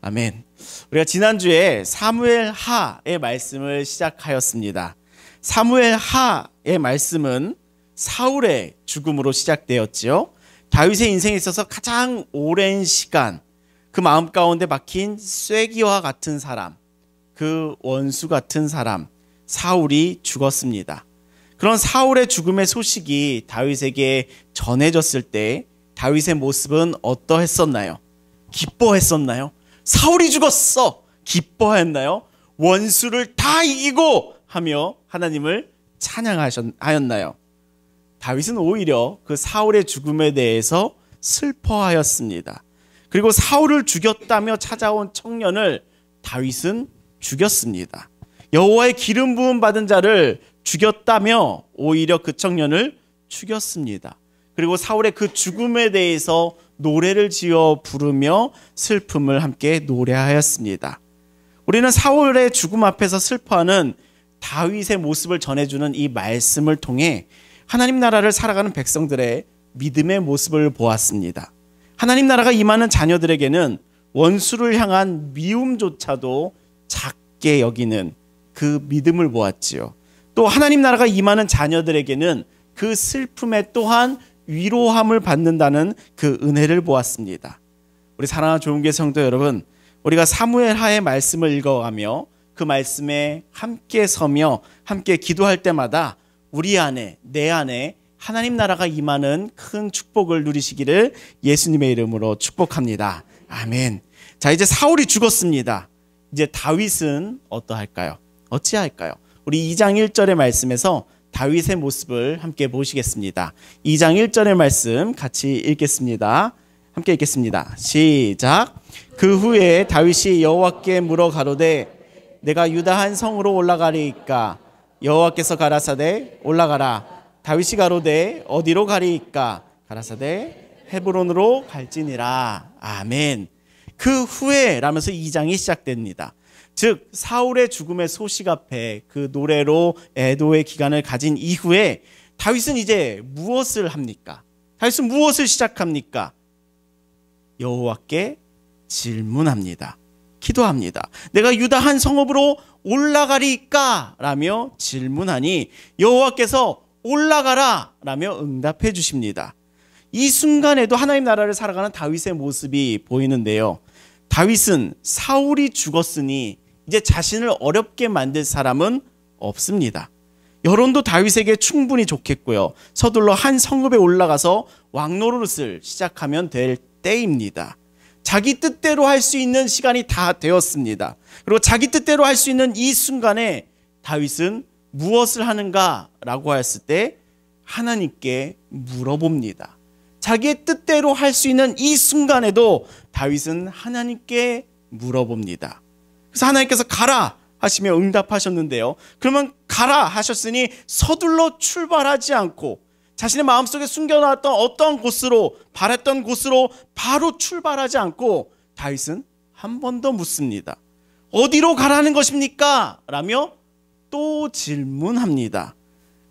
아멘. 우리가 지난주에 사무엘 하의 말씀을 시작하였습니다. 사무엘 하의 말씀은 사울의 죽음으로 시작되었지요. 다윗의 인생에 있어서 가장 오랜 시간 그 마음 가운데 박힌 쇠기와 같은 사람, 그 원수 같은 사람 사울이 죽었습니다. 그런 사울의 죽음의 소식이 다윗에게 전해졌을 때 다윗의 모습은 어떠했었나요? 기뻐했었나요? 사울이 죽었어! 기뻐했나요? 원수를 다 이기고 하며 하나님을 찬양하였나요? 다윗은 오히려 그 사울의 죽음에 대해서 슬퍼하였습니다. 그리고 사울을 죽였다며 찾아온 청년을 다윗은 죽였습니다. 여호와의 기름 부음 받은 자를 죽였다며 오히려 그 청년을 죽였습니다. 그리고 사울의 그 죽음에 대해서 노래를 지어 부르며 슬픔을 함께 노래하였습니다. 우리는 사울의 죽음 앞에서 슬퍼하는 다윗의 모습을 전해주는 이 말씀을 통해 하나님 나라를 살아가는 백성들의 믿음의 모습을 보았습니다. 하나님 나라가 임하는 자녀들에게는 원수를 향한 미움조차도 작게 여기는 그 믿음을 보았지요. 또 하나님 나라가 임하는 자녀들에게는 그 슬픔에 또한 위로함을 받는다는 그 은혜를 보았습니다. 우리 사랑하는 좋은교회 성도 여러분, 우리가 사무엘 하의 말씀을 읽어가며 그 말씀에 함께 서며 함께 기도할 때마다 우리 안에, 내 안에 하나님 나라가 임하는 큰 축복을 누리시기를 예수님의 이름으로 축복합니다. 아멘. 자, 이제 사울이 죽었습니다. 이제 다윗은 어떠할까요? 어찌할까요? 우리 2장 1절의 말씀에서 다윗의 모습을 함께 보시겠습니다. 2장 1절의 말씀 같이 읽겠습니다. 함께 읽겠습니다. 시작. 그 후에 다윗이 여호와께 물어 가로되 내가 유다 한 성으로 올라가리이까? 여호와께서 가라사대 올라가라. 다윗이 가로되 어디로 가리이까? 가라사대 헤브론으로 갈지니라. 아멘. 그 후에 라면서 2장이 시작됩니다. 즉 사울의 죽음의 소식 앞에 그 노래로 애도의 기간을 가진 이후에 다윗은 이제 무엇을 합니까? 다윗은 무엇을 시작합니까? 여호와께 질문합니다. 기도합니다. 내가 유다 한 성읍으로 올라가리까? 라며 질문하니 여호와께서 올라가라 라며 응답해 주십니다. 이 순간에도 하나님 나라를 살아가는 다윗의 모습이 보이는데요. 다윗은 사울이 죽었으니 이제 자신을 어렵게 만들 사람은 없습니다. 여론도 다윗에게 충분히 좋겠고요. 서둘러 한 성읍에 올라가서 왕노릇을 시작하면 될 때입니다. 자기 뜻대로 할 수 있는 시간이 다 되었습니다. 그리고 자기 뜻대로 할 수 있는 이 순간에 다윗은 무엇을 하는가라고 했을 때 하나님께 물어봅니다. 자기의 뜻대로 할 수 있는 이 순간에도 다윗은 하나님께 물어봅니다. 그래서 하나님께서 가라 하시며 응답하셨는데요. 그러면 가라 하셨으니 서둘러 출발하지 않고 자신의 마음속에 숨겨놨던 어떤 곳으로 바랬던 곳으로 바로 출발하지 않고 다윗은 한 번 더 묻습니다. 어디로 가라는 것입니까? 라며 또 질문합니다.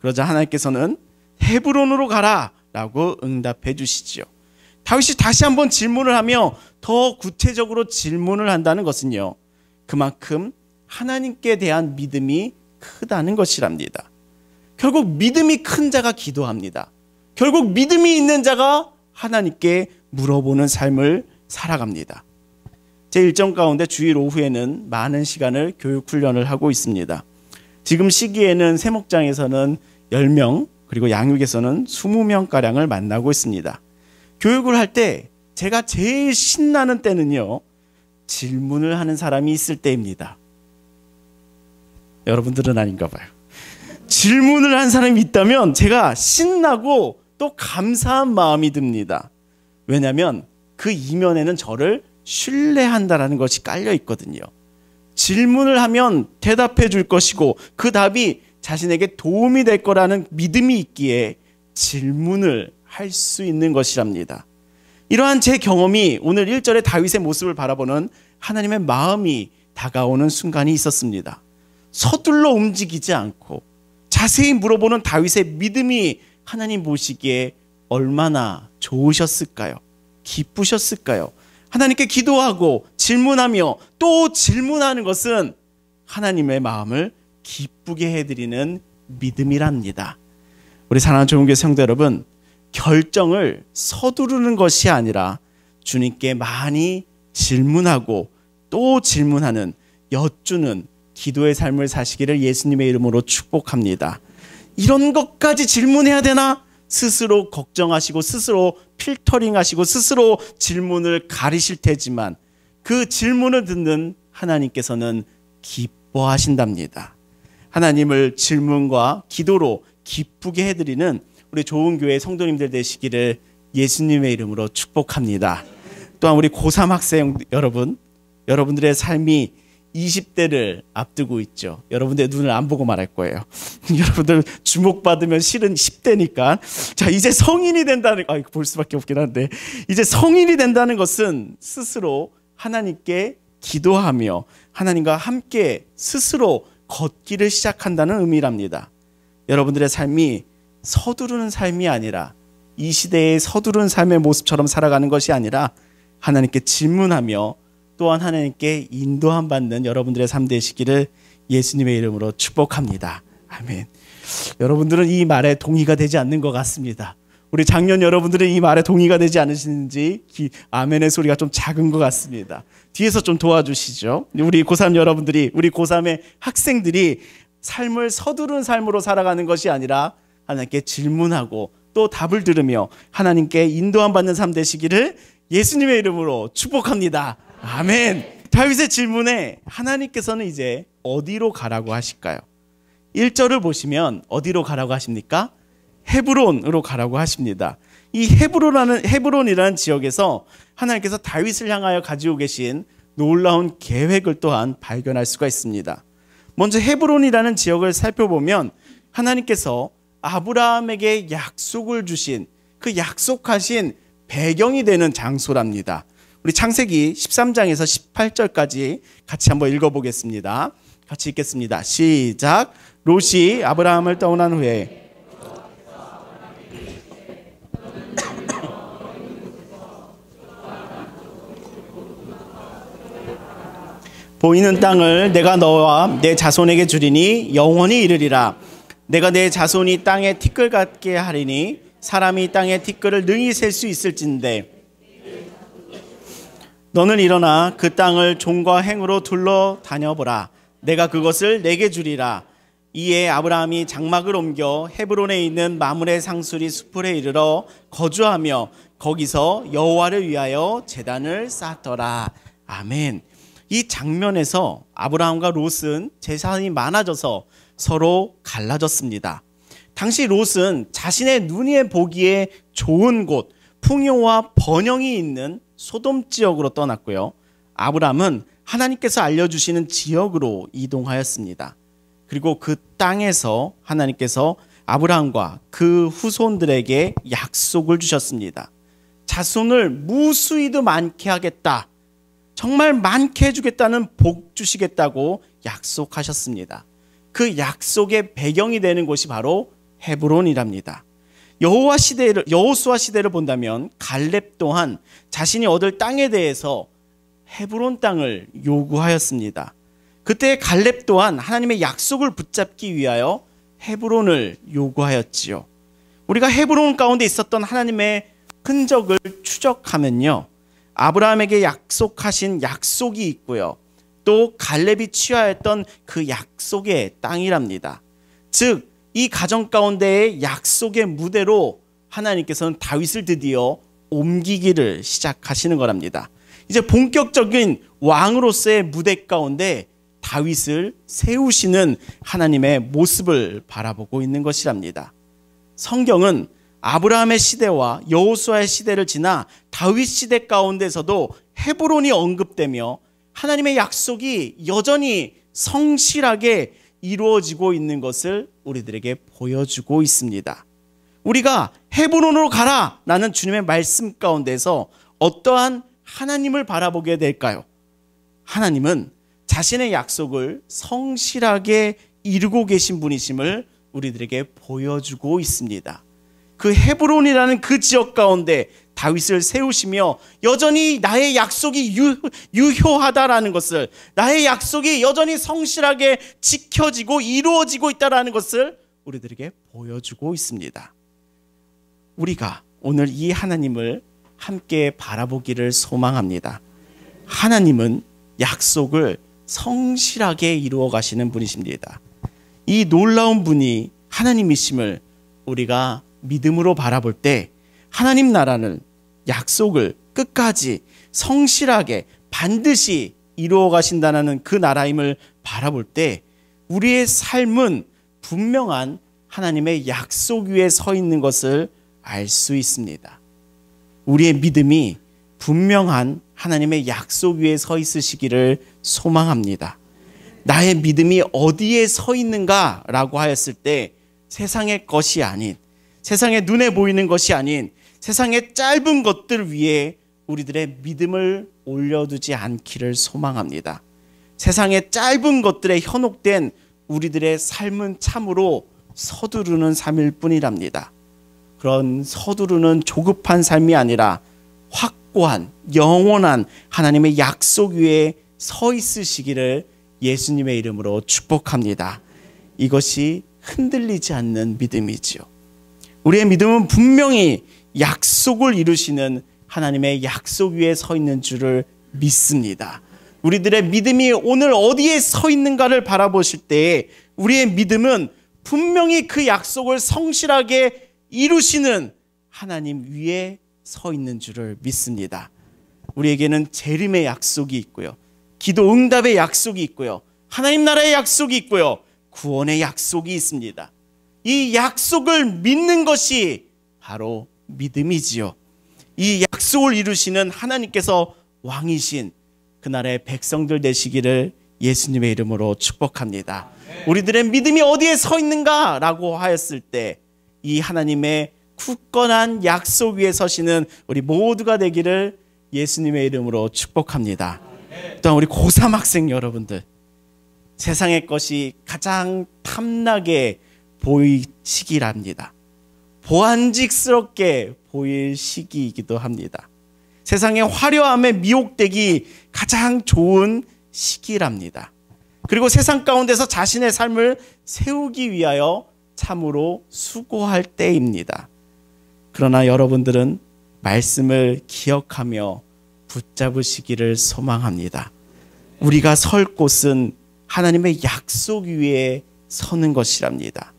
그러자 하나님께서는 헤브론으로 가라 라고 응답해 주시지요. 다윗이 다시 한번 질문을 하며 더 구체적으로 질문을 한다는 것은요, 그만큼 하나님께 대한 믿음이 크다는 것이랍니다. 결국 믿음이 큰 자가 기도합니다. 결국 믿음이 있는 자가 하나님께 물어보는 삶을 살아갑니다. 제 일정 가운데 주일 오후에는 많은 시간을 교육 훈련을 하고 있습니다. 지금 시기에는 세목장에서는 10명, 그리고 양육에서는 20명가량을 만나고 있습니다. 교육을 할 때 제가 제일 신나는 때는요, 질문을 하는 사람이 있을 때입니다. 여러분들은 아닌가 봐요. 질문을 한 사람이 있다면 제가 신나고 또 감사한 마음이 듭니다. 왜냐하면 그 이면에는 저를 신뢰한다라는 것이 깔려 있거든요. 질문을 하면 대답해 줄 것이고 그 답이 자신에게 도움이 될 거라는 믿음이 있기에 질문을 할 수 있는 것이랍니다. 이러한 제 경험이 오늘 1절의 다윗의 모습을 바라보는 하나님의 마음이 다가오는 순간이 있었습니다. 서둘러 움직이지 않고 자세히 물어보는 다윗의 믿음이 하나님 보시기에 얼마나 좋으셨을까요? 기쁘셨을까요? 하나님께 기도하고 질문하며 또 질문하는 것은 하나님의 마음을 기쁘게 해드리는 믿음이랍니다. 우리 사랑하는 좋은 교회 성도 여러분, 결정을 서두르는 것이 아니라 주님께 많이 질문하고 또 질문하는, 여쭈는 기도의 삶을 사시기를 예수님의 이름으로 축복합니다. 이런 것까지 질문해야 되나? 스스로 걱정하시고 스스로 필터링하시고 스스로 질문을 가리실 테지만 그 질문을 듣는 하나님께서는 기뻐하신답니다. 하나님을 질문과 기도로 기쁘게 해드리는 우리 좋은 교회 성도님들 되시기를 예수님의 이름으로 축복합니다. 또한 우리 고3 학생 여러분, 여러분들의 삶이 20대를 앞두고 있죠. 여러분들의 눈을 안 보고 말할 거예요. 여러분들 주목받으면 실은 10대니까. 자, 이제 성인이 된다는, 볼 수밖에 없긴 한데, 이제 성인이 된다는 것은 스스로 하나님께 기도하며 하나님과 함께 스스로 걷기를 시작한다는 의미랍니다. 여러분들의 삶이 서두르는 삶이 아니라, 이 시대의 서두른 삶의 모습처럼 살아가는 것이 아니라 하나님께 질문하며 또한 하나님께 인도함 받는 여러분들의 삶 되시기를 예수님의 이름으로 축복합니다. 아멘. 여러분들은 이 말에 동의가 되지 않는 것 같습니다. 우리 장년 여러분들은 이 말에 동의가 되지 않으시는지 아멘의 소리가 좀 작은 것 같습니다. 뒤에서 좀 도와주시죠. 우리 고3 여러분들이, 우리 고3의 학생들이 삶을 서두른 삶으로 살아가는 것이 아니라 하나님께 질문하고 또 답을 들으며 하나님께 인도함 받는 삶 되시기를 예수님의 이름으로 축복합니다. 아멘. 다윗의 질문에 하나님께서는 이제 어디로 가라고 하실까요? 1절을 보시면 어디로 가라고 하십니까? 헤브론으로 가라고 하십니다. 이 헤브론이라는 지역에서 하나님께서 다윗을 향하여 가지고 계신 놀라운 계획을 또한 발견할 수가 있습니다. 먼저 헤브론이라는 지역을 살펴보면 하나님께서 아브라함에게 약속을 주신, 그 약속하신 배경이 되는 장소랍니다. 우리 창세기 13장에서 18절까지 같이 한번 읽어보겠습니다. 같이 읽겠습니다. 시작. 롯이 아브라함을 떠난 후에 보이는 땅을 내가 너와 내 자손에게 주리니 영원히 이르리라. 내가 내 자손이 땅에 티끌 같게 하리니 사람이 땅에 티끌을 능히 셀 수 있을진데 너는 일어나 그 땅을 종과 행으로 둘러 다녀보라. 내가 그것을 내게 주리라. 이에 아브라함이 장막을 옮겨 헤브론에 있는 마므레 상수리 숲에 이르러 거주하며 거기서 여호와를 위하여 제단을 쌓더라. 아멘. 이 장면에서 아브라함과 롯은 재산이 많아져서 서로 갈라졌습니다. 당시 롯은 자신의 눈에 보기에 좋은 곳, 풍요와 번영이 있는 소돔 지역으로 떠났고요. 아브라함은 하나님께서 알려주시는 지역으로 이동하였습니다. 그리고 그 땅에서 하나님께서 아브라함과 그 후손들에게 약속을 주셨습니다. 자손을 무수히도 많게 하겠다. 정말 많게 해주겠다는 복 주시겠다고 약속하셨습니다. 그 약속의 배경이 되는 곳이 바로 헤브론이랍니다. 여호수아 시대를 본다면 갈렙 또한 자신이 얻을 땅에 대해서 헤브론 땅을 요구하였습니다. 그때 갈렙 또한 하나님의 약속을 붙잡기 위하여 헤브론을 요구하였지요. 우리가 헤브론 가운데 있었던 하나님의 흔적을 추적하면요, 아브라함에게 약속하신 약속이 있고요, 또 갈렙이 취하였던 그 약속의 땅이랍니다. 즉 이 가정 가운데의 약속의 무대로 하나님께서는 다윗을 드디어 옮기기를 시작하시는 거랍니다. 이제 본격적인 왕으로서의 무대 가운데 다윗을 세우시는 하나님의 모습을 바라보고 있는 것이랍니다. 성경은 아브라함의 시대와 여호수아의 시대를 지나 다윗 시대 가운데서도 헤브론이 언급되며 하나님의 약속이 여전히 성실하게 이루어지고 있는 것을 우리들에게 보여주고 있습니다. 우리가 헤브론으로 가라 라는 주님의 말씀 가운데서 어떠한 하나님을 바라보게 될까요? 하나님은 자신의 약속을 성실하게 이루고 계신 분이심을 우리들에게 보여주고 있습니다. 그 헤브론이라는 그 지역 가운데 다윗을 세우시며 여전히 나의 약속이 유효하다라는 것을, 나의 약속이 여전히 성실하게 지켜지고 이루어지고 있다라는 것을 우리들에게 보여주고 있습니다. 우리가 오늘 이 하나님을 함께 바라보기를 소망합니다. 하나님은 약속을 성실하게 이루어 가시는 분이십니다. 이 놀라운 분이 하나님이심을 우리가 믿음으로 바라볼 때 하나님 나라는 약속을 끝까지 성실하게 반드시 이루어 가신다는 그 나라임을 바라볼 때 우리의 삶은 분명한 하나님의 약속 위에 서 있는 것을 알 수 있습니다. 우리의 믿음이 분명한 하나님의 약속 위에 서 있으시기를 소망합니다. 나의 믿음이 어디에 서 있는가라고 하였을 때 세상의 것이 아닌, 세상의 눈에 보이는 것이 아닌 세상의 짧은 것들 위에 우리들의 믿음을 올려두지 않기를 소망합니다. 세상의 짧은 것들에 현혹된 우리들의 삶은 참으로 서두르는 삶일 뿐이랍니다. 그런 서두르는 조급한 삶이 아니라 확고한 영원한 하나님의 약속 위에 서 있으시기를 예수님의 이름으로 축복합니다. 이것이 흔들리지 않는 믿음이지요. 우리의 믿음은 분명히 약속을 이루시는 하나님의 약속 위에 서 있는 줄을 믿습니다. 우리들의 믿음이 오늘 어디에 서 있는가를 바라보실 때 우리의 믿음은 분명히 그 약속을 성실하게 이루시는 하나님 위에 서 있는 줄을 믿습니다. 우리에게는 재림의 약속이 있고요, 기도 응답의 약속이 있고요, 하나님 나라의 약속이 있고요, 구원의 약속이 있습니다. 이 약속을 믿는 것이 바로 믿음이지요. 이 약속을 이루시는 하나님께서 왕이신 그날의 백성들 되시기를 예수님의 이름으로 축복합니다. 우리들의 믿음이 어디에 서 있는가라고 하였을 때 이 하나님의 굳건한 약속 위에 서시는 우리 모두가 되기를 예수님의 이름으로 축복합니다. 또한 우리 고3 학생 여러분들, 세상의 것이 가장 탐나게 보일 시기랍니다. 보안직스럽게 보일 시기이기도 합니다. 세상의 화려함에 미혹되기 가장 좋은 시기랍니다. 그리고 세상 가운데서 자신의 삶을 세우기 위하여 참으로 수고할 때입니다. 그러나 여러분들은 말씀을 기억하며 붙잡으시기를 소망합니다. 우리가 설 곳은 하나님의 약속 위에 서는 것이랍니다.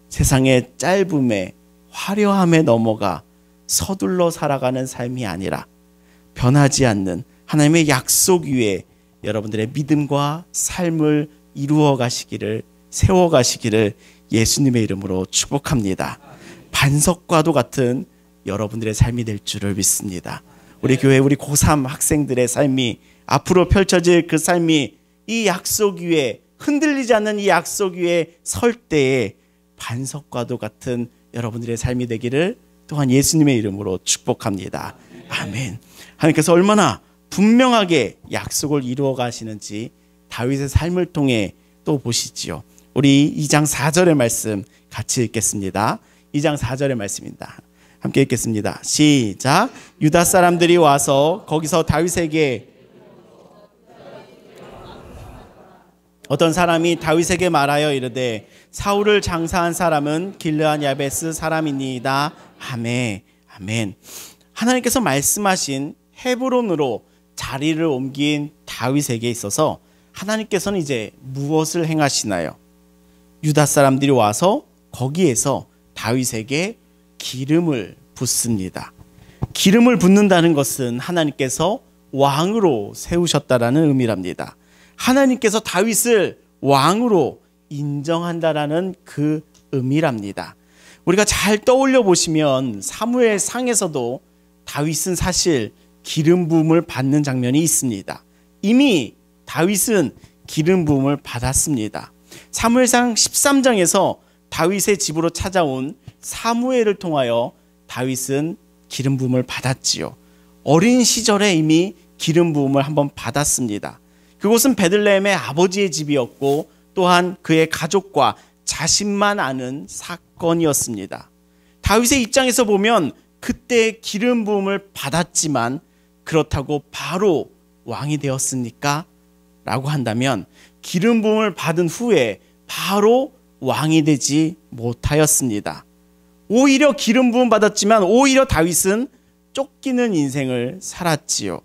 세상의 짧음에 화려함에 넘어가 서둘러 살아가는 삶이 아니라 변하지 않는 하나님의 약속 위에 여러분들의 믿음과 삶을 이루어 가시기를, 세워 가시기를 예수님의 이름으로 축복합니다. 반석과도 같은 여러분들의 삶이 될 줄을 믿습니다. 우리 교회 우리 고3 학생들의 삶이, 앞으로 펼쳐질 그 삶이 이 약속 위에, 흔들리지 않는 이 약속 위에 설 때에 반석과도 같은 여러분들의 삶이 되기를 또한 예수님의 이름으로 축복합니다. 아멘. 하나님께서 얼마나 분명하게 약속을 이루어 가시는지 다윗의 삶을 통해 또 보시지요. 우리 2장 4절의 말씀 같이 읽겠습니다. 2장 4절의 말씀입니다. 함께 읽겠습니다. 시작. 유다 사람들이 와서 거기서 다윗에게, 어떤 사람이 다윗에게 말하여 이르되 사울을 장사한 사람은 길르앗 야베스 사람이니이다. 아멘. 아멘. 하나님께서 말씀하신 헤브론으로 자리를 옮긴 다윗에게 있어서 하나님께서는 이제 무엇을 행하시나요? 유다 사람들이 와서 거기에서 다윗에게 기름을 붓습니다. 기름을 붓는다는 것은 하나님께서 왕으로 세우셨다라는 의미랍니다. 하나님께서 다윗을 왕으로 인정한다라는 그 의미랍니다. 우리가 잘 떠올려 보시면 사무엘상에서도 다윗은 사실 기름 부음을 받는 장면이 있습니다. 이미 다윗은 기름 부음을 받았습니다. 사무엘상 13장에서 다윗의 집으로 찾아온 사무엘을 통하여 다윗은 기름 부음을 받았지요. 어린 시절에 이미 기름 부음을 한번 받았습니다. 그곳은 베들레헴의 아버지의 집이었고 또한 그의 가족과 자신만 아는 사건이었습니다. 다윗의 입장에서 보면 그때 기름 부음을 받았지만 그렇다고 바로 왕이 되었습니까? 라고 한다면 기름 부음을 받은 후에 바로 왕이 되지 못하였습니다. 오히려 기름 부음 받았지만 오히려 다윗은 쫓기는 인생을 살았지요.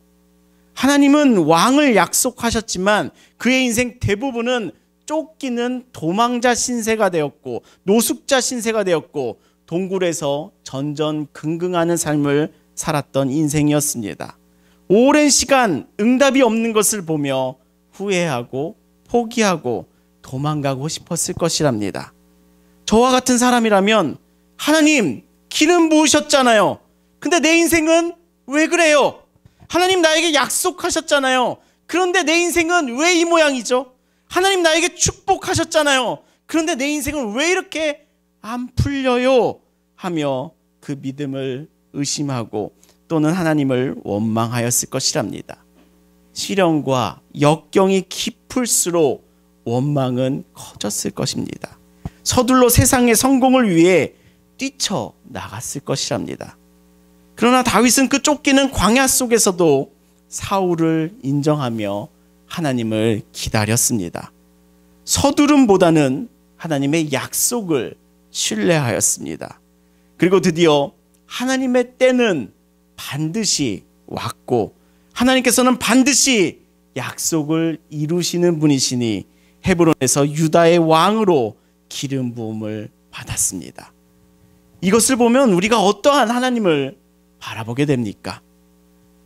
하나님은 왕을 약속하셨지만 그의 인생 대부분은 쫓기는 도망자 신세가 되었고 노숙자 신세가 되었고 동굴에서 전전긍긍하는 삶을 살았던 인생이었습니다. 오랜 시간 응답이 없는 것을 보며 후회하고 포기하고 도망가고 싶었을 것이랍니다. 저와 같은 사람이라면 하나님 기름 부으셨잖아요. 근데 내 인생은 왜 그래요? 하나님 나에게 약속하셨잖아요. 그런데 내 인생은 왜 이 모양이죠? 하나님 나에게 축복하셨잖아요. 그런데 내 인생은 왜 이렇게 안 풀려요? 하며 그 믿음을 의심하고 또는 하나님을 원망하였을 것이랍니다. 시련과 역경이 깊을수록 원망은 커졌을 것입니다. 서둘러 세상의 성공을 위해 뛰쳐나갔을 것이랍니다. 그러나 다윗은 그 쫓기는 광야 속에서도 사울을 인정하며 하나님을 기다렸습니다. 서두름보다는 하나님의 약속을 신뢰하였습니다. 그리고 드디어 하나님의 때는 반드시 왔고 하나님께서는 반드시 약속을 이루시는 분이시니 헤브론에서 유다의 왕으로 기름 부음을 받았습니다. 이것을 보면 우리가 어떠한 하나님을 바라보게 됩니까?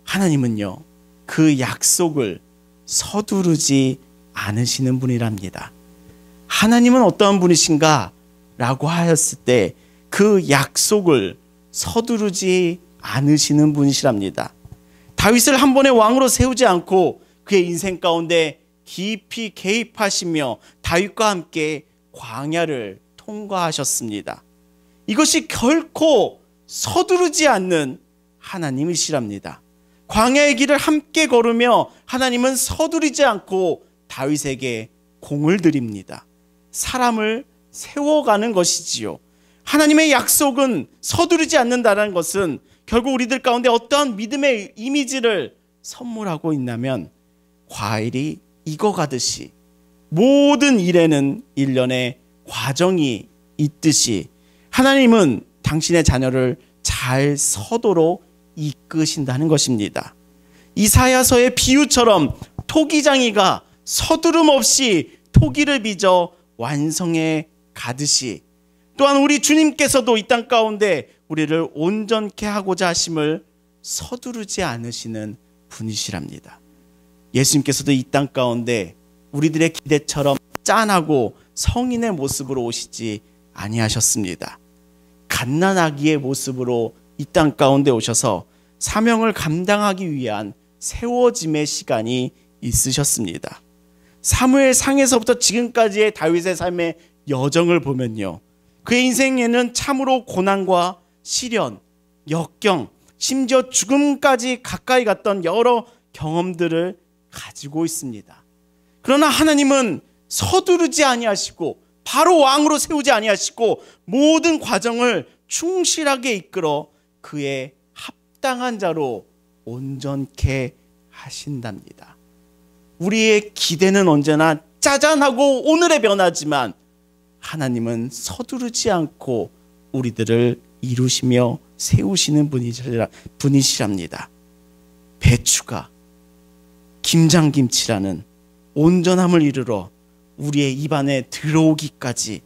하나님은요, 그 약속을 서두르지 않으시는 분이랍니다. 하나님은 어떠한 분이신가? 라고 하였을 때 그 약속을 서두르지 않으시는 분이시랍니다. 다윗을 한 번의 왕으로 세우지 않고 그의 인생 가운데 깊이 개입하시며 다윗과 함께 광야를 통과하셨습니다. 이것이 결코 서두르지 않는 하나님이시랍니다. 광야의 길을 함께 걸으며 하나님은 서두르지 않고 다윗에게 공을 드립니다. 사람을 세워가는 것이지요. 하나님의 약속은 서두르지 않는다는 것은 결국 우리들 가운데 어떠한 믿음의 이미지를 선물하고 있냐면 과일이 익어가듯이 모든 일에는 일련의 과정이 있듯이 하나님은 당신의 자녀를 잘 서도록 이끄신다는 것입니다. 이사야서의 비유처럼 토기장이가 서두름 없이 토기를 빚어 완성해 가듯이 또한 우리 주님께서도 이 땅 가운데 우리를 온전케 하고자 하심을 서두르지 않으시는 분이시랍니다. 예수님께서도 이 땅 가운데 우리들의 기대처럼 짠하고 성인의 모습으로 오시지 아니하셨습니다. 갓난아기의 모습으로 이 땅 가운데 오셔서 사명을 감당하기 위한 세워짐의 시간이 있으셨습니다. 사무엘상에서부터 지금까지의 다윗의 삶의 여정을 보면요, 그의 인생에는 참으로 고난과 시련, 역경, 심지어 죽음까지 가까이 갔던 여러 경험들을 가지고 있습니다. 그러나 하나님은 서두르지 아니하시고 바로 왕으로 세우지 아니하시고 모든 과정을 충실하게 이끌어 그의 합당한 자로 온전케 하신답니다. 우리의 기대는 언제나 짜잔하고 오늘의 변화지만 하나님은 서두르지 않고 우리들을 이루시며 세우시는 분이시랍니다. 배추가 김장김치라는 온전함을 이루러 우리의 입안에 들어오기까지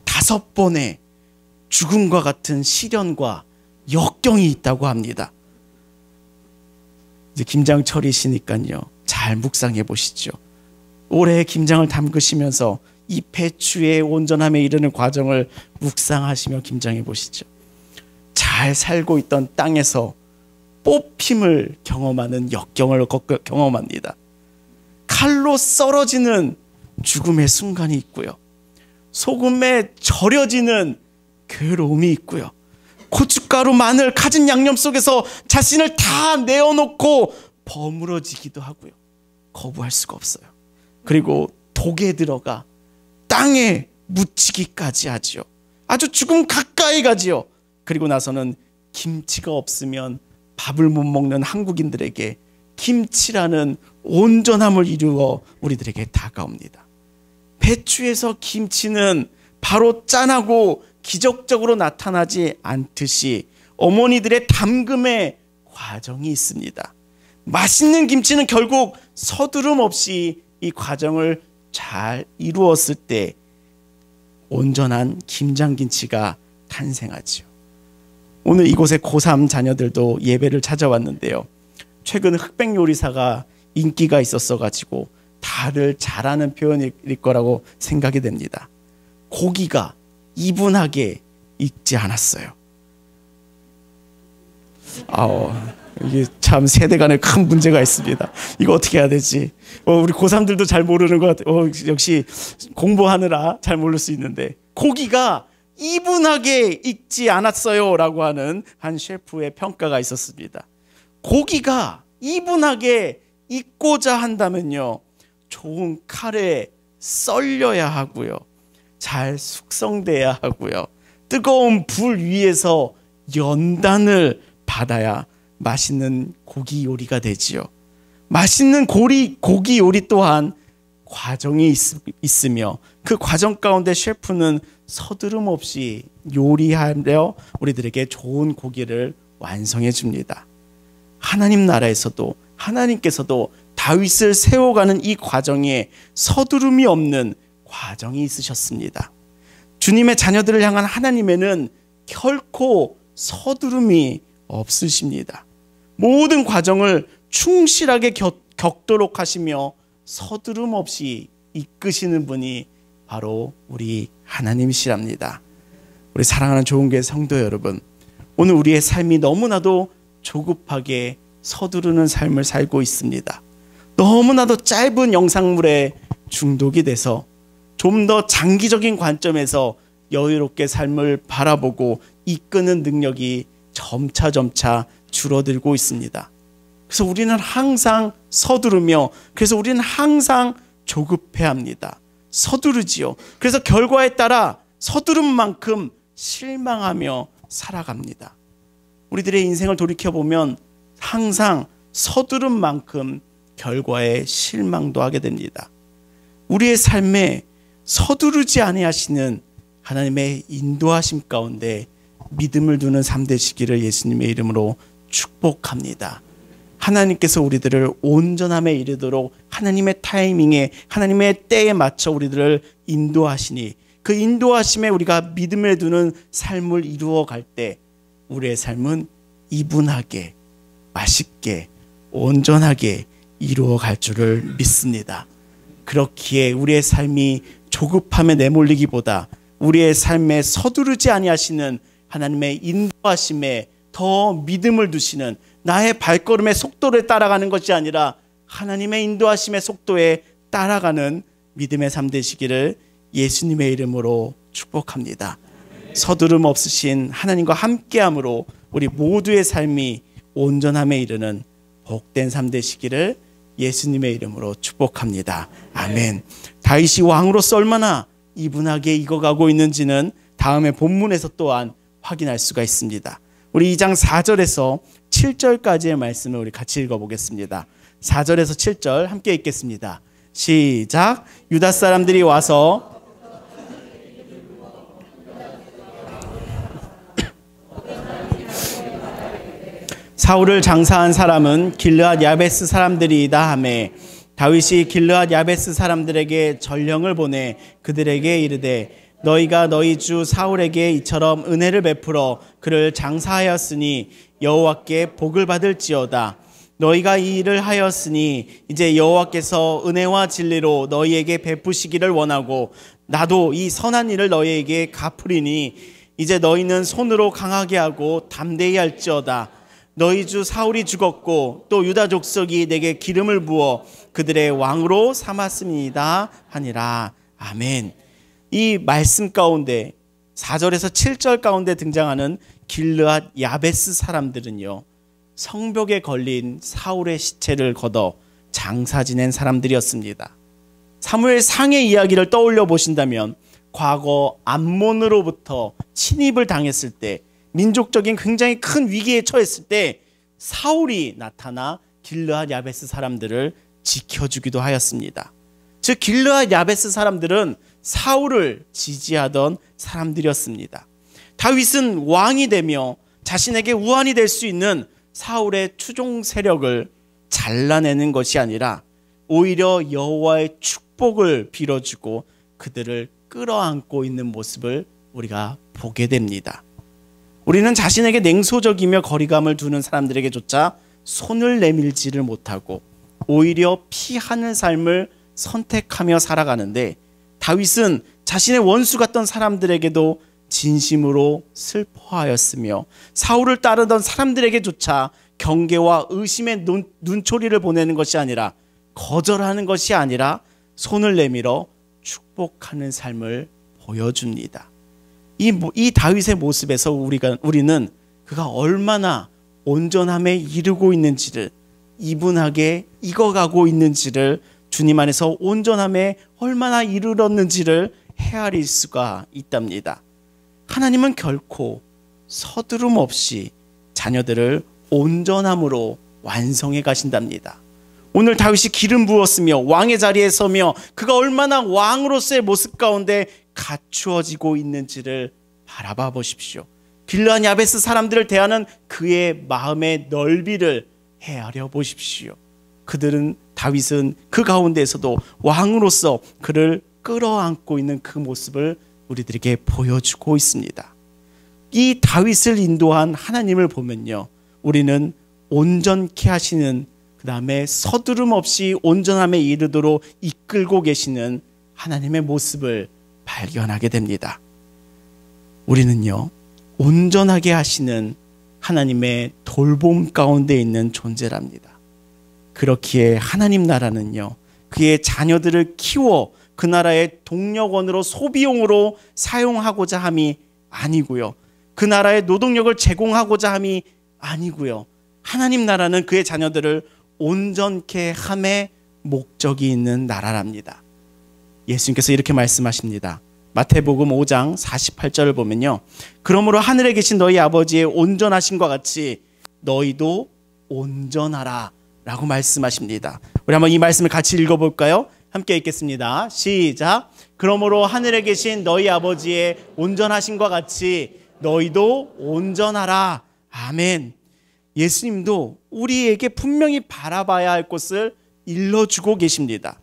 5번의 죽음과 같은 시련과 역경이 있다고 합니다. 이제 김장철이시니까요, 잘 묵상해 보시죠. 올해 김장을 담그시면서 이 배추의 온전함에 이르는 과정을 묵상하시며 김장해 보시죠. 잘 살고 있던 땅에서 뽑힘을 경험하는 역경을 경험합니다. 칼로 썰어지는 죽음의 순간이 있고요, 소금에 절여지는 괴로움이 있고요, 고춧가루, 마늘, 가진 양념 속에서 자신을 다 내어놓고 버무러지기도 하고요, 거부할 수가 없어요. 그리고 독에 들어가 땅에 묻히기까지 하지요. 아주 죽음 가까이 가지요. 그리고 나서는 김치가 없으면 밥을 못 먹는 한국인들에게 김치라는 온전함을 이루어 우리들에게 다가옵니다. 배추에서 김치는 바로 짠하고 기적적으로 나타나지 않듯이 어머니들의 담금의 과정이 있습니다. 맛있는 김치는 결국 서두름 없이 이 과정을 잘 이루었을 때 온전한 김장김치가 탄생하지요. 오늘 이곳에 고3 자녀들도 예배를 찾아왔는데요. 최근 흑백 요리사가 인기가 있었어가지고 다들 잘하는 표현일 거라고 생각이 됩니다. 고기가 이분하게 익지 않았어요. 이게 참 세대 간에 큰 문제가 있습니다. 이거 어떻게 해야 되지? 우리 고3들도 잘 모르는 것 같아요. 역시 공부하느라 잘 모를 수 있는데 고기가 이분하게 익지 않았어요 라고 하는 한 셰프의 평가가 있었습니다. 고기가 이분하게 익고자 한다면요, 좋은 칼에 썰려야 하고요, 잘 숙성돼야 하고요, 뜨거운 불 위에서 연단을 받아야 맛있는 고기 요리가 되지요. 맛있는 고기 요리 또한 과정이 있으며 그 과정 가운데 셰프는 서두름 없이 요리하려 우리들에게 좋은 고기를 완성해 줍니다. 하나님 나라에서도 하나님께서도 다윗을 세워가는 이 과정에 서두름이 없는 과정이 있으셨습니다. 주님의 자녀들을 향한 하나님에는 결코 서두름이 없으십니다. 모든 과정을 충실하게 겪도록 하시며 서두름 없이 이끄시는 분이 바로 우리 하나님이시랍니다. 우리 사랑하는 좋은교회 성도 여러분, 오늘 우리의 삶이 너무나도 조급하게 서두르는 삶을 살고 있습니다. 너무나도 짧은 영상물에 중독이 돼서 좀 더 장기적인 관점에서 여유롭게 삶을 바라보고 이끄는 능력이 점차 줄어들고 있습니다. 그래서 우리는 항상 서두르며, 그래서 우리는 항상 조급해합니다. 서두르지요. 그래서 결과에 따라 서두른 만큼 실망하며 살아갑니다. 우리들의 인생을 돌이켜보면 항상 서두른 만큼 결과에 실망도 하게 됩니다. 우리의 삶에 서두르지 아니하시는 하나님의 인도하심 가운데 믿음을 두는 삶 되시기를 예수님의 이름으로 축복합니다. 하나님께서 우리들을 온전함에 이르도록 하나님의 타이밍에, 하나님의 때에 맞춰 우리들을 인도하시니 그 인도하심에 우리가 믿음을 두는 삶을 이루어 갈 때 우리의 삶은 이분하게, 맛있게, 온전하게 이루어 갈 줄을 믿습니다. 그렇기에 우리의 삶이 조급함에 내몰리기보다 우리의 삶에 서두르지 아니하시는 하나님의 인도하심에 더 믿음을 두시는, 나의 발걸음의 속도를 따라가는 것이 아니라 하나님의 인도하심의 속도에 따라가는 믿음의 삶 되시기를 예수님의 이름으로 축복합니다. 서두름 없으신 하나님과 함께함으로 우리 모두의 삶이 온전함에 이르는 복된 삶 되시기를 예수님의 이름으로 축복합니다. 아멘. 다윗이 왕으로서 얼마나 이분하게 익어가고 있는지는 다음의 본문에서 또한 확인할 수가 있습니다. 우리 2장 4절에서 7절까지의 말씀을 우리 같이 읽어보겠습니다. 4절에서 7절 함께 읽겠습니다. 시작. 유다 사람들이 와서 사울을 장사한 사람은 길르앗 야베스 사람들이다 하매 다윗이 길르앗 야베스 사람들에게 전령을 보내 그들에게 이르되 너희가 너희 주 사울에게 이처럼 은혜를 베풀어 그를 장사하였으니 여호와께 복을 받을지어다. 너희가 이 일을 하였으니 이제 여호와께서 은혜와 진리로 너희에게 베푸시기를 원하고 나도 이 선한 일을 너희에게 갚으리니 이제 너희는 손으로 강하게 하고 담대히 할지어다. 너희 주 사울이 죽었고 또 유다 족속이 내게 기름을 부어 그들의 왕으로 삼았습니다 하니라. 아멘. 이 말씀 가운데 4절에서 7절 가운데 등장하는 길르앗 야베스 사람들은요, 성벽에 걸린 사울의 시체를 걷어 장사 지낸 사람들이었습니다. 사무엘 상의 이야기를 떠올려 보신다면 과거 암몬으로부터 침입을 당했을 때 민족적인 굉장히 큰 위기에 처했을 때 사울이 나타나 길르앗 야베스 사람들을 지켜주기도 하였습니다. 즉 길르앗 야베스 사람들은 사울을 지지하던 사람들이었습니다. 다윗은 왕이 되며 자신에게 우환이 될 수 있는 사울의 추종 세력을 잘라내는 것이 아니라 오히려 여호와의 축복을 빌어주고 그들을 끌어안고 있는 모습을 우리가 보게 됩니다. 우리는 자신에게 냉소적이며 거리감을 두는 사람들에게조차 손을 내밀지를 못하고 오히려 피하는 삶을 선택하며 살아가는데, 다윗은 자신의 원수 같던 사람들에게도 진심으로 슬퍼하였으며 사울을 따르던 사람들에게조차 경계와 의심의 눈초리를 보내는 것이 아니라, 거절하는 것이 아니라 손을 내밀어 축복하는 삶을 보여줍니다. 이 다윗의 모습에서 우리는 그가 얼마나 온전함에 이르고 있는지를, 이분하게 익어가고 있는지를, 주님 안에서 온전함에 얼마나 이르렀는지를 헤아릴 수가 있답니다. 하나님은 결코 서두름 없이 자녀들을 온전함으로 완성해 가신답니다. 오늘 다윗이 기름 부었으며 왕의 자리에 서며 그가 얼마나 왕으로서의 모습 가운데 갖추어지고 있는지를 바라봐 보십시오. 길르앗 야베스 사람들을 대하는 그의 마음의 넓이를 헤아려 보십시오. 다윗은 그 가운데에서도 왕으로서 그를 끌어안고 있는 그 모습을 우리들에게 보여주고 있습니다. 이 다윗을 인도한 하나님을 보면요, 우리는 온전케 하시는, 그 다음에 서두름 없이 온전함에 이르도록 이끌고 계시는 하나님의 모습을 발견하게 됩니다. 우리는요, 온전하게 하시는 하나님의 돌봄 가운데 있는 존재랍니다. 그렇기에 하나님 나라는요, 그의 자녀들을 키워 그 나라의 동력원으로, 소비용으로 사용하고자 함이 아니고요, 그 나라의 노동력을 제공하고자 함이 아니고요, 하나님 나라는 그의 자녀들을 온전케 함의 목적이 있는 나라랍니다. 예수님께서 이렇게 말씀하십니다. 마태복음 5장 48절을 보면요, 그러므로 하늘에 계신 너희 아버지의 온전하심과 같이 너희도 온전하라 라고 말씀하십니다. 우리 한번 이 말씀을 같이 읽어볼까요? 함께 읽겠습니다. 시작. 그러므로 하늘에 계신 너희 아버지의 온전하심과 같이 너희도 온전하라. 아멘. 예수님도 우리에게 분명히 바라봐야 할 곳을 일러주고 계십니다.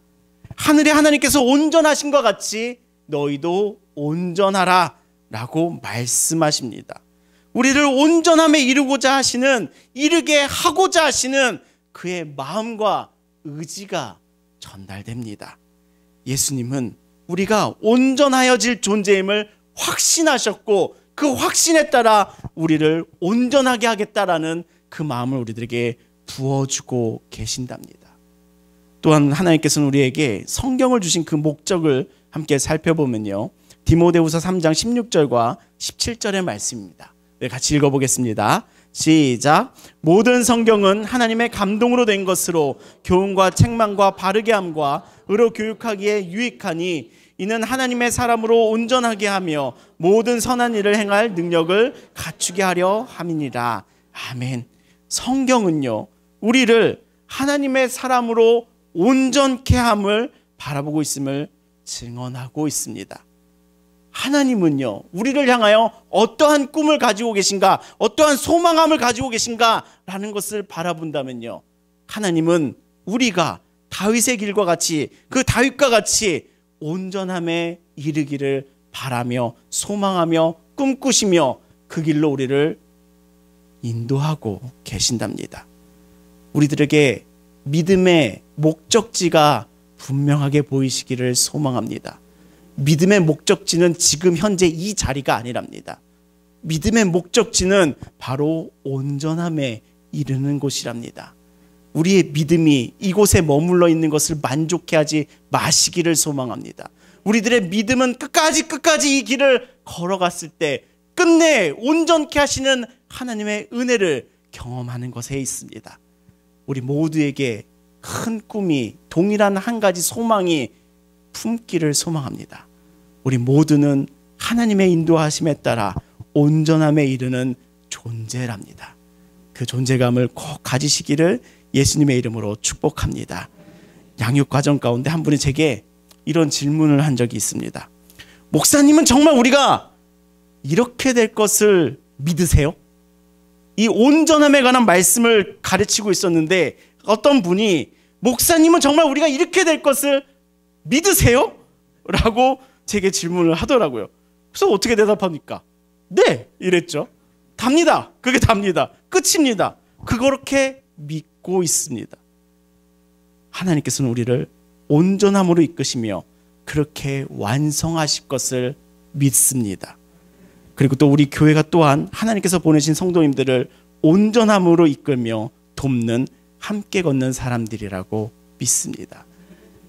하늘의 하나님께서 온전하신 것 같이 너희도 온전하라 라고 말씀하십니다. 우리를 온전함에 이르게 하고자 하시는 그의 마음과 의지가 전달됩니다. 예수님은 우리가 온전하여질 존재임을 확신하셨고, 그 확신에 따라 우리를 온전하게 하겠다라는 그 마음을 우리들에게 부어주고 계신답니다. 또한 하나님께서는 우리에게 성경을 주신 그 목적을 함께 살펴보면요, 디모데후서 3장 16절과 17절의 말씀입니다. 네, 같이 읽어보겠습니다. 시작. 모든 성경은 하나님의 감동으로 된 것으로 교훈과 책망과 바르게 함과 의로 교육하기에 유익하니 이는 하나님의 사람으로 온전하게 하며 모든 선한 일을 행할 능력을 갖추게 하려 함이니라. 아멘. 성경은요, 우리를 하나님의 사람으로 온전케 함을 바라보고 있음을 증언하고 있습니다. 하나님은요, 우리를 향하여 어떠한 꿈을 가지고 계신가, 어떠한 소망함을 가지고 계신가 라는 것을 바라본다면요, 하나님은 우리가 다윗의 길과 같이, 그 다윗과 같이 온전함에 이르기를 바라며 소망하며 꿈꾸시며 그 길로 우리를 인도하고 계신답니다. 우리들에게 믿음의 목적지가 분명하게 보이시기를 소망합니다. 믿음의 목적지는 지금 현재 이 자리가 아니랍니다. 믿음의 목적지는 바로 온전함에 이르는 곳이랍니다. 우리의 믿음이 이곳에 머물러 있는 것을 만족해 하지 마시기를 소망합니다. 우리들의 믿음은 끝까지 이 길을 걸어갔을 때 끝내 온전케 하시는 하나님의 은혜를 경험하는 것에 있습니다. 우리 모두에게 큰 꿈이, 동일한 한 가지 소망이 품기를 소망합니다. 우리 모두는 하나님의 인도하심에 따라 온전함에 이르는 존재랍니다. 그 존재감을 꼭 가지시기를 예수님의 이름으로 축복합니다. 양육 과정 가운데 한 분이 제게 이런 질문을 한 적이 있습니다. 목사님은 정말 우리가 이렇게 될 것을 믿으세요? 이 온전함에 관한 말씀을 가르치고 있었는데 어떤 분이 목사님은 정말 우리가 이렇게 될 것을 믿으세요? 라고 제게 질문을 하더라고요. 그래서 어떻게 대답합니까? 네! 이랬죠. 답니다. 그게 답니다. 끝입니다. 그렇게 믿고 있습니다. 하나님께서는 우리를 온전함으로 이끄시며 그렇게 완성하실 것을 믿습니다. 그리고 또 우리 교회가 또한 하나님께서 보내신 성도님들을 온전함으로 이끌며 돕는 함께 걷는 사람들이라고 믿습니다.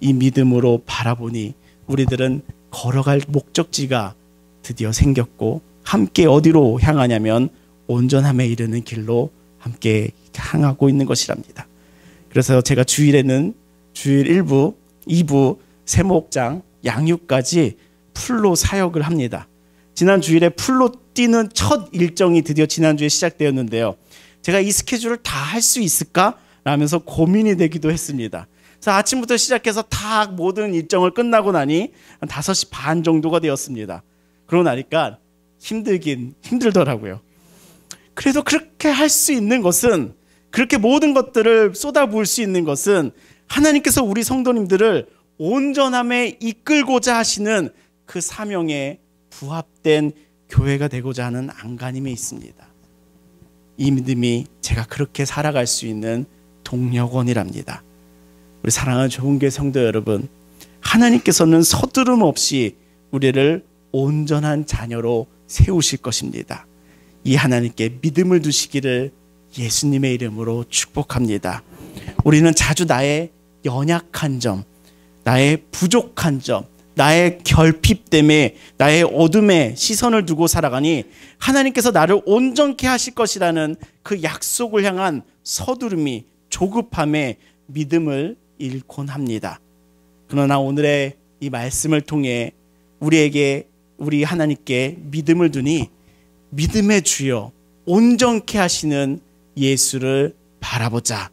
이 믿음으로 바라보니 우리들은 걸어갈 목적지가 드디어 생겼고 함께 어디로 향하냐면 온전함에 이르는 길로 함께 향하고 있는 것이랍니다. 그래서 제가 주일에는 주일 1부, 2부, 세목장, 양육까지 풀로 사역을 합니다. 지난 주일에 풀로 뛰는 첫 일정이 드디어 지난주에 시작되었는데요. 제가 이 스케줄을 다 할 수 있을까? 라면서 고민이 되기도 했습니다. 그래서 아침부터 시작해서 다 모든 일정을 끝나고 나니 한 5시 반 정도가 되었습니다. 그러고 나니까 힘들더라고요. 그래도 그렇게 할 수 있는 것은, 그렇게 모든 것들을 쏟아부을 수 있는 것은 하나님께서 우리 성도님들을 온전함에 이끌고자 하시는 그 사명에 부합된 교회가 되고자 하는 안간힘에 있습니다. 이 믿음이 제가 그렇게 살아갈 수 있는 동력원이랍니다. 우리 사랑하는 좋은교회 성도 여러분, 하나님께서는 서두름 없이 우리를 온전한 자녀로 세우실 것입니다. 이 하나님께 믿음을 두시기를 예수님의 이름으로 축복합니다. 우리는 자주 나의 연약한 점, 나의 부족한 점, 나의 결핍 때문에 나의 어둠에 시선을 두고 살아가니 하나님께서 나를 온전케 하실 것이라는 그 약속을 향한 서두름이, 조급함에 믿음을 잃곤 합니다. 그러나 오늘의 이 말씀을 통해 우리 하나님께 믿음을 두니 믿음의 주여 온전케 하시는 예수를 바라보자.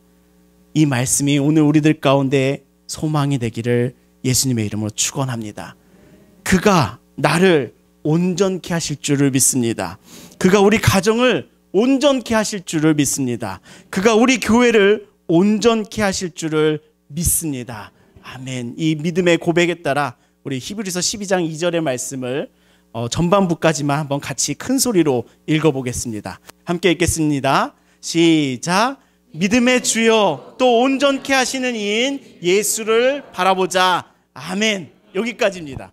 이 말씀이 오늘 우리들 가운데 소망이 되기를 예수님의 이름으로 축원합니다. 그가 나를 온전케 하실 줄을 믿습니다. 그가 우리 가정을 온전케 하실 줄을 믿습니다. 그가 우리 교회를 온전케 하실 줄을 믿습니다. 아멘. 이 믿음의 고백에 따라 우리 히브리서 12장 2절의 말씀을 전반부까지만 한번 같이 큰 소리로 읽어보겠습니다. 함께 읽겠습니다. 시작. 믿음의 주여 또 온전케 하시는 이인 예수를 바라보자. 아멘. 여기까지입니다.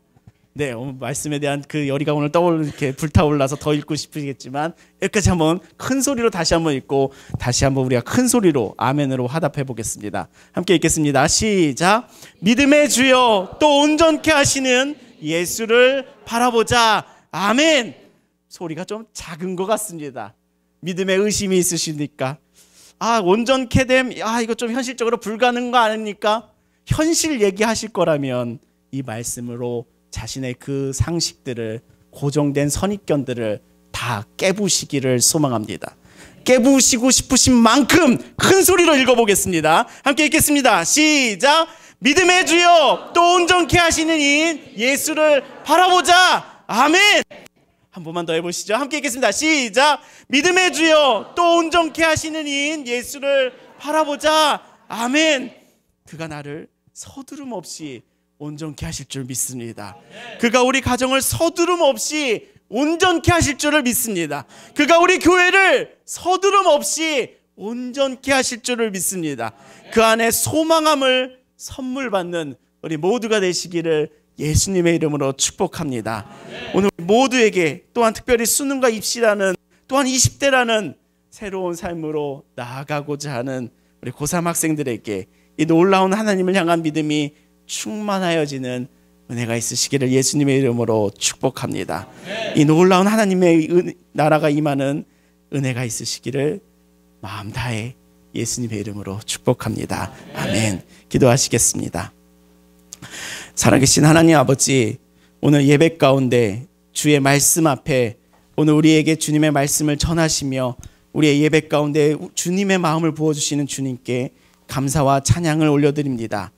네, 오늘 말씀에 대한 그 열의가 오늘 이렇게 불타올라서 더 읽고 싶으시겠지만 여기까지 한번 큰 소리로 다시 한번 읽고 다시 한번 우리가 큰 소리로 아멘으로 화답해 보겠습니다. 함께 읽겠습니다. 시작. 믿음의 주여 또 온전케 하시는 예수를 바라보자. 아멘. 소리가 좀 작은 것 같습니다. 믿음에 의심이 있으십니까? 온전케 됨, 이거 좀 현실적으로 불가능한 거 아닙니까? 현실 얘기하실 거라면 이 말씀으로 자신의 그 상식들을, 고정된 선입견들을 다 깨부시기를 소망합니다. 깨부시고 싶으신 만큼 큰 소리로 읽어보겠습니다. 함께 읽겠습니다. 시작. 믿음의 주여 또 온전케 하시는 이인 예수를 바라보자. 아멘. 한 번만 더 해보시죠. 함께 읽겠습니다. 시작. 믿음의 주여 또 온전케 하시는 이인 예수를 바라보자. 아멘. 그가 나를 서두름 없이 온전케 하실 줄 믿습니다. 그가 우리 가정을 서두름 없이 온전케 하실 줄을 믿습니다. 그가 우리 교회를 서두름 없이 온전케 하실 줄을 믿습니다. 그 안에 소망함을 선물 받는 우리 모두가 되시기를 예수님의 이름으로 축복합니다. 오늘 모두에게 또한 특별히 수능과 입시라는, 또한 20대라는 새로운 삶으로 나아가고자 하는 우리 고3 학생들에게 이 놀라운 하나님을 향한 믿음이 충만하여지는 은혜가 있으시기를 예수님의 이름으로 축복합니다. 이 놀라운 하나님의 나라가 임하는 은혜가 있으시기를 마음 다해 예수님의 이름으로 축복합니다. 아멘. 기도하시겠습니다. 살아계신 하나님 아버지, 오늘 예배 가운데 주의 말씀 앞에 오늘 우리에게 주님의 말씀을 전하시며 우리의 예배 가운데 주님의 마음을 부어주시는 주님께 감사와 찬양을 올려드립니다.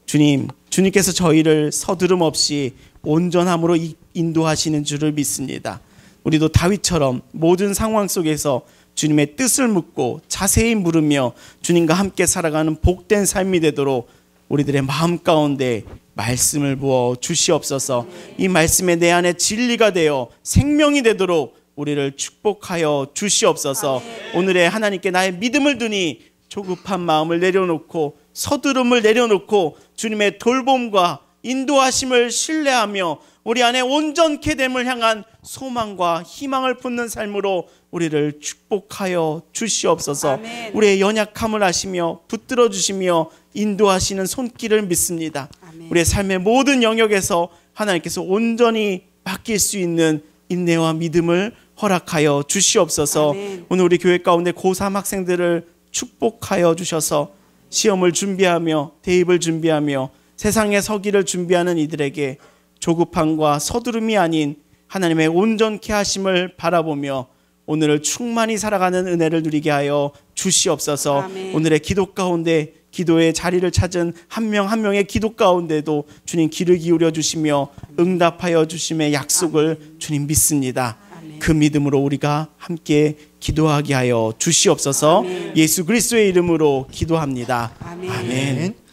주님께서 저희를 서두름 없이 온전함으로 인도하시는 줄을 믿습니다. 우리도 다윗처럼 모든 상황 속에서 주님의 뜻을 묻고 자세히 물으며 주님과 함께 살아가는 복된 삶이 되도록 우리들의 마음 가운데 말씀을 부어 주시옵소서. 이 말씀에 내 안에 진리가 되어 생명이 되도록 우리를 축복하여 주시옵소서. 오늘의 하나님께 나의 믿음을 두니 조급한 마음을 내려놓고 서두름을 내려놓고 주님의 돌봄과 인도하심을 신뢰하며 우리 안에 온전케 됨을 향한 소망과 희망을 품는 삶으로 우리를 축복하여 주시옵소서. 아멘. 우리의 연약함을 아시며 붙들어 주시며 인도하시는 손길을 믿습니다. 아멘. 우리의 삶의 모든 영역에서 하나님께서 온전히 맡길 수 있는 인내와 믿음을 허락하여 주시옵소서. 아멘. 오늘 우리 교회 가운데 고3 학생들을 축복하여 주셔서 시험을 준비하며 대입을 준비하며 세상에 서기를 준비하는 이들에게 조급함과 서두름이 아닌 하나님의 온전케 하심을 바라보며 오늘을 충만히 살아가는 은혜를 누리게 하여 주시옵소서. 아멘. 오늘의 기도 가운데 기도의 자리를 찾은 한 명 한 명의 기도 가운데도 주님 귀를 기울여 주시며 응답하여 주심의 약속을 주님 믿습니다. 그 믿음으로 우리가 함께 기도하게 하여 주시옵소서. 예수 그리스도의 이름으로 기도합니다. 아멘. 아멘.